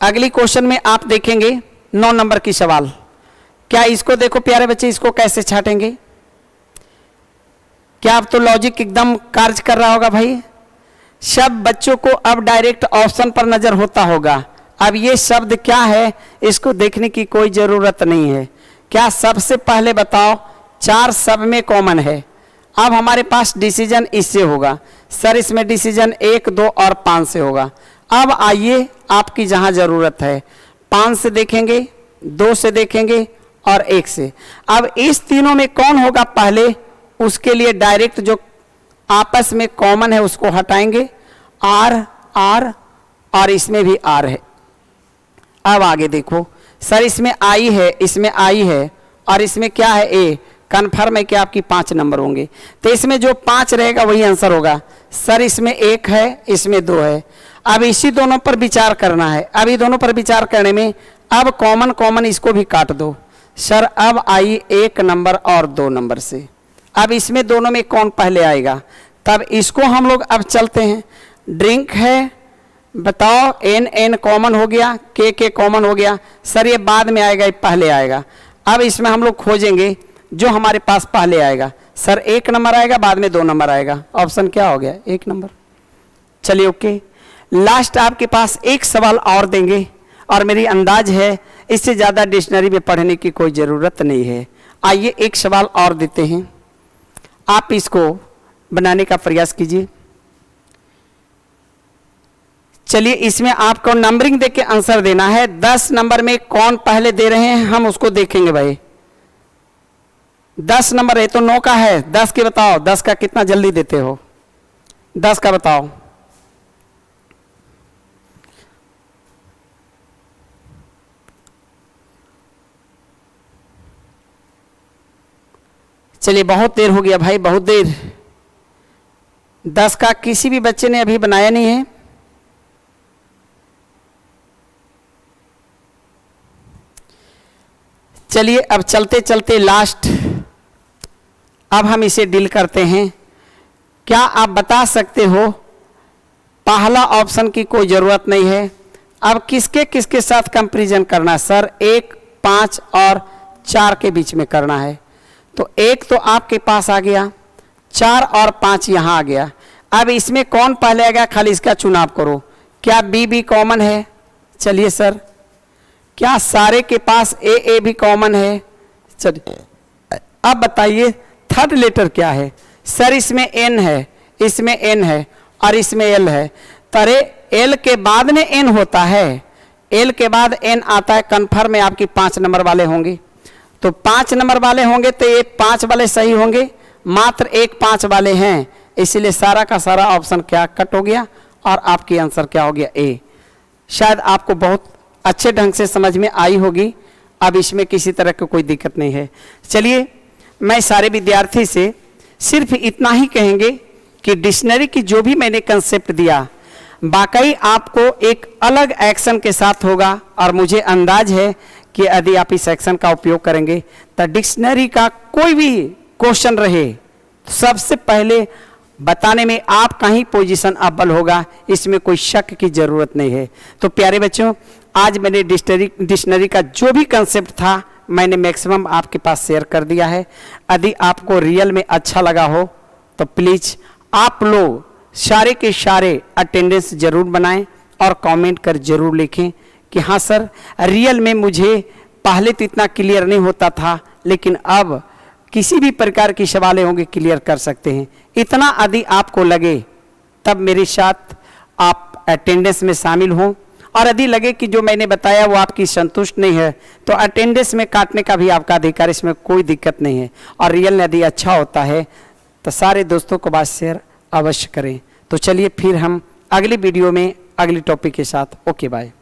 अगली क्वेश्चन में आप देखेंगे 9 नंबर की सवाल। क्या इसको देखो प्यारे बच्चे, इसको कैसे छाटेंगे? क्या अब तो लॉजिक एकदम कार्य कर रहा होगा भाई। सब बच्चों को अब डायरेक्ट ऑप्शन पर नजर होता होगा। अब ये शब्द क्या है इसको देखने की कोई जरूरत नहीं है। क्या सबसे पहले बताओ, 4 सब में कॉमन है। अब हमारे पास डिसीजन इससे होगा। सर इसमें डिसीजन 1, 2 और 5 से होगा। अब आइए आपकी जहां जरूरत है, 5 से देखेंगे, 2 से देखेंगे और 1 से। अब इस तीनों में कौन होगा पहले, उसके लिए डायरेक्ट जो आपस में कॉमन है उसको हटाएंगे। आर आर और इसमें भी आर है। अब आगे देखो, सर इसमें आई है, इसमें आई है और इसमें क्या है ए। कन्फर्म है कि आपकी 5 नंबर होंगे, तो इसमें जो 5 रहेगा वही आंसर होगा। सर इसमें 1 है, इसमें 2 है। अब इसी दोनों पर विचार करना है। अभी दोनों पर विचार करने में अब कॉमन कॉमन इसको भी काट दो। सर अब आई 1 नंबर और 2 नंबर से। अब इसमें दोनों में कौन पहले आएगा, तब इसको हम लोग अब चलते हैं। ड्रिंक है, बताओ एन एन कॉमन हो गया, के कॉमन हो गया। सर ये बाद में आएगा, ये पहले आएगा। अब इसमें हम लोग खोजेंगे जो हमारे पास पहले आएगा। सर 1 नंबर आएगा, बाद में 2 नंबर आएगा। ऑप्शन क्या हो गया, 1 नंबर। चलिए ओके, लास्ट आपके पास एक सवाल और देंगे और मेरी अंदाज है इससे ज़्यादा डिक्शनरी में पढ़ने की कोई ज़रूरत नहीं है। आइए एक सवाल और देते हैं, आप इसको बनाने का प्रयास कीजिए। चलिए इसमें आपको नंबरिंग देख के आंसर देना है। 10 नंबर में कौन पहले दे रहे हैं हम उसको देखेंगे भाई। 10 नंबर है तो 9 का है, 10 के बताओ, 10 का कितना जल्दी देते हो, 10 का बताओ। चलिए बहुत देर हो गया भाई, बहुत देर। 10 का किसी भी बच्चे ने अभी बनाया नहीं है। चलिए अब चलते चलते लास्ट, अब हम इसे डील करते हैं। क्या आप बता सकते हो, पहला ऑप्शन की कोई जरूरत नहीं है। अब किसके किसके साथ कंपैरिजन करना है? सर 1, 5 और 4 के बीच में करना है। तो 1 तो आपके पास आ गया, 4 और 5 यहां आ गया। अब इसमें कौन पहले आ गया, खाली इसका चुनाव करो। क्या बी भी कॉमन है? चलिए सर, क्या सारे के पास ए भी कॉमन है? चलिए अब बताइए थर्ड लेटर क्या है? सर इसमें एन है, इसमें एन है और इसमें एल है। तरे एल के बाद में एन होता है, एल के बाद एन आता है। कन्फर्म में आपकी 5 नंबर वाले होंगे, तो 5 नंबर वाले होंगे तो ये 5 वाले सही होंगे। मात्र एक 5 वाले हैं, इसीलिए सारा का सारा ऑप्शन क्या कट हो गया और आपकी आंसर क्या हो गया, ए। शायद आपको बहुत अच्छे ढंग से समझ में आई होगी। अब इसमें किसी तरह की कोई दिक्कत नहीं है। चलिए मैं सारे विद्यार्थी से सिर्फ इतना ही कहेंगे कि डिक्शनरी की जो भी मैंने कंसेप्ट दिया वाकई आपको एक अलग एक्शन के साथ होगा और मुझे अंदाज है कि यदि आप इस एक्शन का उपयोग करेंगे तो डिक्शनरी का कोई भी क्वेश्चन रहे तो सबसे पहले बताने में आपका ही पोजीशन अव्वल होगा, इसमें कोई शक की जरूरत नहीं है। तो प्यारे बच्चों, आज मैंने डिक्शनरी का जो भी कंसेप्ट था मैंने मैक्सिमम आपके पास शेयर कर दिया है। यदि आपको रियल में अच्छा लगा हो तो प्लीज़ आप लोग सारे के सारे अटेंडेंस जरूर बनाएं और कमेंट कर जरूर लिखें कि हाँ सर, रियल में मुझे पहले तो इतना क्लियर नहीं होता था, लेकिन अब किसी भी प्रकार की सवालें होंगे क्लियर कर सकते हैं। इतना यदि आपको लगे तब मेरे साथ आप अटेंडेंस में शामिल हों, और यदि लगे कि जो मैंने बताया वो आपकी संतुष्ट नहीं है तो अटेंडेंस में काटने का भी आपका अधिकार, इसमें कोई दिक्कत नहीं है। और रियल यदि अच्छा होता है तो सारे दोस्तों को बात शेयर अवश्य करें। तो चलिए फिर हम अगली वीडियो में अगली टॉपिक के साथ, ओके बाय।